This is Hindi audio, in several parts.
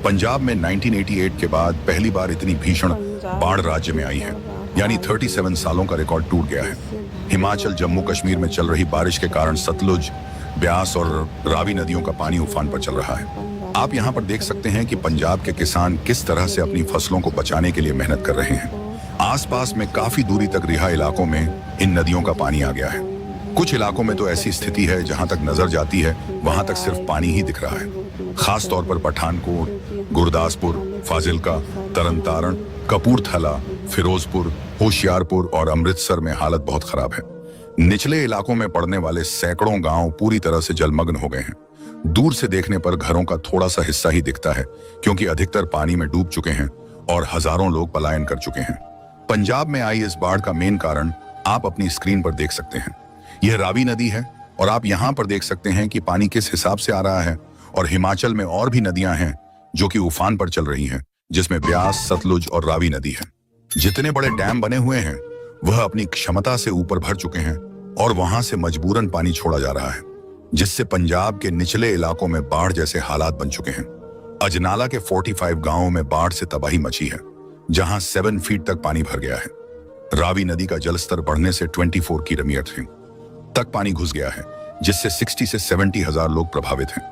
पंजाब में 1988 के बाद पहली बार इतनी भीषण बाढ़ राज्य में आई है, यानी 37 सालों का रिकॉर्ड टूट गया है। हिमाचल, जम्मू कश्मीर में चल रही बारिश के कारण सतलुज, ब्यास और रावी नदियों का पानी उफान पर चल रहा है। आप यहाँ पर देख सकते हैं कि पंजाब के किसान किस तरह से अपनी फसलों को बचाने के लिए मेहनत कर रहे हैं। आसपास में काफी दूरी तक रिहा इलाकों में इन नदियों का पानी आ गया है। कुछ इलाकों में तो ऐसी स्थिति है जहां तक नजर जाती है वहां तक सिर्फ पानी ही दिख रहा है। खास तौर पर पठानकोट, गुरदासपुर, फाजिलका, तरनतारण, कपूरथला, फिरोजपुर, होशियारपुर और अमृतसर में हालत बहुत खराब है। निचले इलाकों में पड़ने वाले सैकड़ों गांव पूरी तरह से जलमग्न हो गए हैं। दूर से देखने पर घरों का थोड़ा सा हिस्सा ही दिखता है, क्योंकि अधिकतर पानी में डूब चुके हैं और हजारों लोग पलायन कर चुके हैं। पंजाब में आई इस बाढ़ का मेन कारण आप अपनी स्क्रीन पर देख सकते हैं। यह रावी नदी है और आप यहाँ पर देख सकते हैं कि पानी किस हिसाब से आ रहा है। और हिमाचल में और भी नदियां हैं जो कि उफान पर चल रही हैं, जिसमें ब्यास, सतलुज और रावी नदी है। जितने बड़े डैम बने हुए हैं वह अपनी क्षमता से ऊपर भर चुके हैं और वहां से मजबूरन पानी छोड़ा जा रहा है, जिससे पंजाब के निचले इलाकों में बाढ़ जैसे हालात बन चुके हैं। अजनाला के 45 गांवों में बाढ़ से तबाही मची है, जहां 7 फीट तक पानी भर गया है। रावी नदी का जलस्तर बढ़ने से 24 किलोमीटर तक पानी घुस गया है, जिससे 60 से 70 हजार लोग प्रभावित हैं।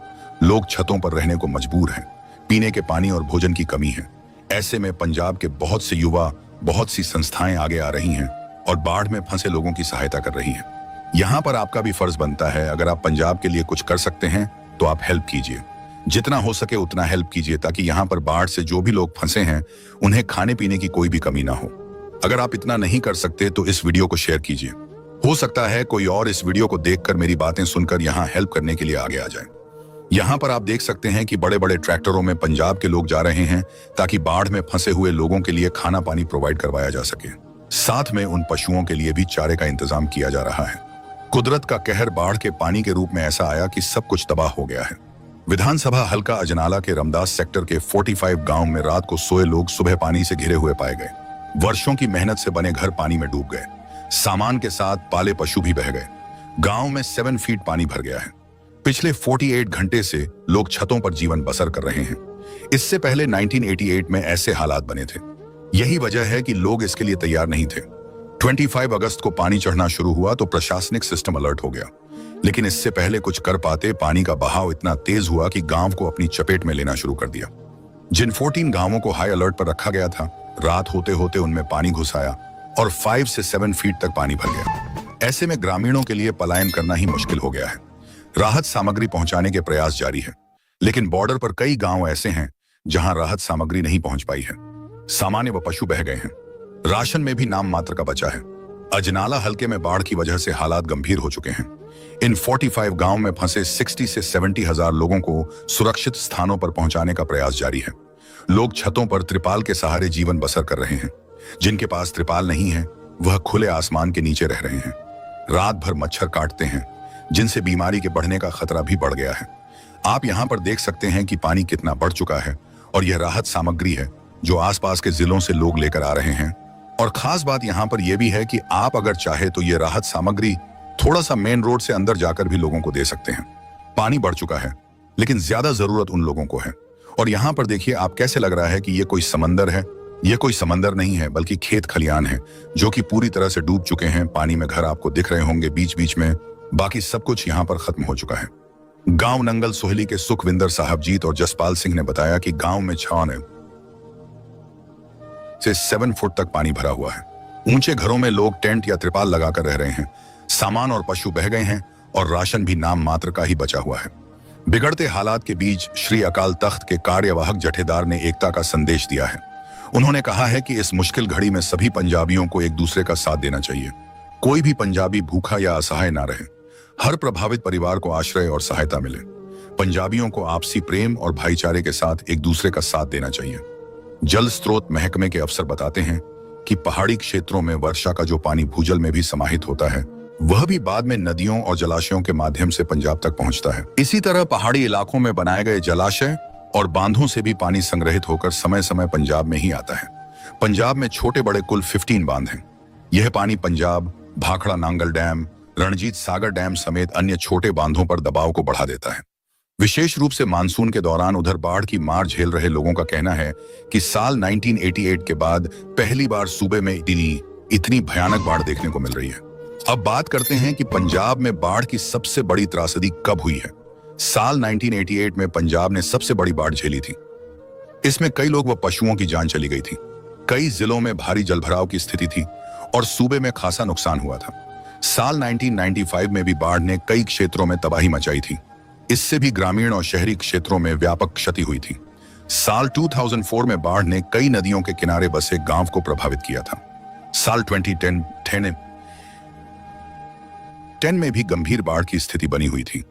लोग छतों पर रहने को मजबूर हैं। पीने के पानी और भोजन की कमी है। ऐसे में पंजाब के बहुत से युवा, बहुत सी संस्थाएं आगे आ रही हैं और बाढ़ में फंसे लोगों की सहायता कर रही हैं। यहाँ पर आपका भी फर्ज बनता है, अगर आप पंजाब के लिए कुछ कर सकते हैं तो आप हेल्प कीजिए। जितना हो सके उतना हेल्प कीजिए, ताकि यहाँ पर बाढ़ से जो भी लोग फंसे हैं उन्हें खाने पीने की कोई भी कमी ना हो। अगर आप इतना नहीं कर सकते तो इस वीडियो को शेयर कीजिए। हो सकता है कोई और इस वीडियो को देखकर मेरी बातें सुनकर यहाँ हेल्प करने के लिए आगे आ जाए। यहाँ पर आप देख सकते हैं कि बड़े बड़े ट्रैक्टरों में पंजाब के लोग जा रहे हैं, ताकि बाढ़ में फंसे हुए लोगों के लिए खाना पानी प्रोवाइड करवाया जा सके। साथ में उन पशुओं के लिए भी चारे का इंतजाम किया जा रहा है। कुदरत का कहर बाढ़ के पानी के रूप में ऐसा आया कि सब कुछ तबाह हो गया है। विधानसभा हल्का अजनाला के रमदास सेक्टर के 45 गांव में रात को सोए लोग सुबह पानी से घिरे हुए पाए गए। वर्षों की मेहनत से बने घर पानी में डूब गए। सामान के साथ पाले पशु भी बह गए। गांव में 7 फीट पानी भर गया है। पिछले 48 घंटे से लोग छतों पर जीवन बसर कर रहे हैं। इससे पहले 1988 में ऐसे हालात बने थे। यही वजह है कि लोग इसके लिए तैयार नहीं थे। 25 अगस्त को पानी चढ़ना शुरू हुआ तो प्रशासनिक सिस्टम अलर्ट हो गया, लेकिन इससे पहले कुछ कर पाते पानी का बहाव इतना तेज हुआ कि गांव को अपनी चपेट में लेना शुरू कर दिया। जिन 14 गांवों को हाई अलर्ट पर रखा गया था, रात होते होते उनमें पानी घुस आया और 5 से 7 फीट तक पानी भर गया। ऐसे में ग्रामीणों के लिए पलायन करना ही मुश्किल हो गया है। राहत सामग्री पहुंचाने के प्रयास जारी है, लेकिन बॉर्डर पर कई गांव ऐसे हैं जहां राहत सामग्री नहीं पहुंच पाई है। सामान्य व पशु बह गए हैं। राशन में भी नाम मात्र का बचा है। अजनाला हल्के में बाढ़ की वजह से हालात गंभीर हो चुके हैं। इन 45 गांव में फंसे 60 से 70 हजार लोगों को सुरक्षित स्थानों पर पहुंचाने का प्रयास जारी है। लोग छतों पर त्रिपाल के सहारे जीवन बसर कर रहे हैं। जिनके पास त्रिपाल नहीं है वह खुले आसमान के नीचे रह रहे हैं। रात भर मच्छर काटते हैं, जिनसे बीमारी के बढ़ने का खतरा भी बढ़ गया है। आप यहाँ पर देख सकते हैं कि पानी कितना बढ़ चुका है और यह राहत सामग्री है जो आसपास के जिलों से लोग लेकर आ रहे हैं। और खास बात यहाँ पर यह भी है कि आप अगर चाहे तो यह राहत सामग्री थोड़ा सा मेन रोड से अंदर जाकर भी लोगों को दे सकते हैं। पानी बढ़ चुका है, लेकिन ज्यादा जरूरत उन लोगों को है। और यहाँ पर देखिए, आप कैसे लग रहा है कि यह कोई समंदर है। यह कोई समंदर नहीं है, बल्कि खेत खलियान है जो कि पूरी तरह से डूब चुके हैं। पानी में घर आपको दिख रहे होंगे बीच बीच में, बाकी सब कुछ यहाँ पर खत्म हो चुका है। गांव नंगल सोहली के सुखविंदर साहबजीत और जसपाल सिंह ने बताया कि गांव में 6 से 7 फुट तक पानी भरा हुआ है। ऊंचे घरों में लोग टेंट या त्रिपाल लगाकर रह रहे हैं। सामान और पशु बह गए हैं और राशन भी नाम मात्र का ही बचा हुआ है। बिगड़ते हालात के बीच श्री अकाल तख्त के कार्यवाहक जथेदार ने एकता का संदेश दिया है। उन्होंने कहा है कि इस मुश्किल घड़ी में सभी पंजाबियों को एक दूसरे का साथ देना चाहिए। कोई भी पंजाबी भूखा या असहाय ना रहे। हर प्रभावित परिवार को आश्रय और सहायता मिले। पंजाबियों को आपसी प्रेम और भाईचारे के साथ एक दूसरे का साथ देना चाहिए। जल स्रोत महकमे के अफसर बताते हैं कि पहाड़ी क्षेत्रों में वर्षा का जो पानी भूजल में भी समाहित होता है, वह भी बाद में नदियों और जलाशयों के माध्यम से पंजाब तक पहुंचता है। इसी तरह पहाड़ी इलाकों में बनाए गए जलाशय और बांधों से भी पानी संग्रहित होकर समय समय पंजाब में ही आता है। पंजाब में छोटे बड़े कुल 15 बांध हैं। यह पानी पंजाब, भाखड़ा नांगल डैम, रणजीत सागर डैम समेत अन्य छोटे बांधों पर दबाव को बढ़ा देता है। विशेष रूप से मानसून के दौरान उधर बाढ़ की मार झेल रहे लोगों का कहना है कि साल 1988 के बाद पहली बार सूबे में इतनी भयानक बाढ़ देखने को मिल रही है। अब बात करते हैं कि पंजाब में बाढ़ की सबसे बड़ी त्रासदी कब हुई है। साल 1988 में पंजाब ने सबसे बड़ी बाढ़ झेली थी। इसमें कई लोग व पशुओं की जान चली गई थी। कई जिलों में भारी जलभराव की स्थिति थी और सूबे में खासा नुकसान हुआ था। साल 1995 में भी बाढ़ ने कई क्षेत्रों में तबाही मचाई थी। इससे भी ग्रामीण और शहरी क्षेत्रों में व्यापक क्षति हुई थी। साल 2004 में बाढ़ ने कई नदियों के किनारे बसे गांव को प्रभावित किया था। साल 2010 में भी गंभीर बाढ़ की स्थिति बनी हुई थी।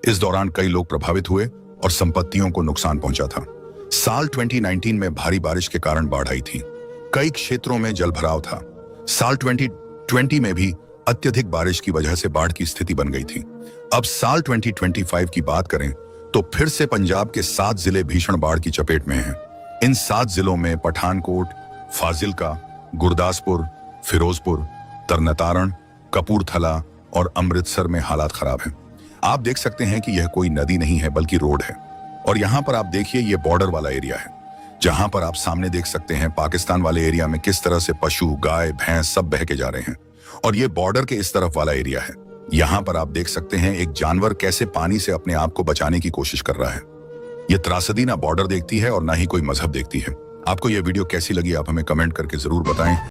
इस दौरान कई लोग प्रभावित हुए और संपत्तियों को नुकसान पहुंचा था। साल 2019 में भारी बारिश के कारण बाढ़ आई थी। कई क्षेत्रों में जलभराव था। साल 2020 में भी अत्यधिक बारिश की वजह से बाढ़ की स्थिति बन गई थी। अब साल 2025 की बात करें तो फिर से पंजाब के 7 जिले भीषण बाढ़ की चपेट में हैं। इन 7 जिलों में पठानकोट, फाजिल्का, गुरदासपुर, फिरोजपुर, तरनतारण, कपूरथला और अमृतसर में हालात खराब हैं। आप देख सकते हैं कि यह कोई नदी नहीं है बल्कि रोड है। और यहाँ पर आप देखिए, ये बॉर्डर वाला एरिया है, जहां पर आप सामने देख सकते हैं पाकिस्तान वाले एरिया में किस तरह से पशु, गाय, भैंस सब बह के जा रहे हैं। और ये बॉर्डर के इस तरफ वाला एरिया है। यहाँ पर आप देख सकते हैं एक जानवर कैसे पानी से अपने आप को बचाने की कोशिश कर रहा है। ये त्रासदी ना बॉर्डर देखती है और ना ही कोई मजहब देखती है। आपको ये वीडियो कैसी लगी आप हमें कमेंट करके जरूर बताएं।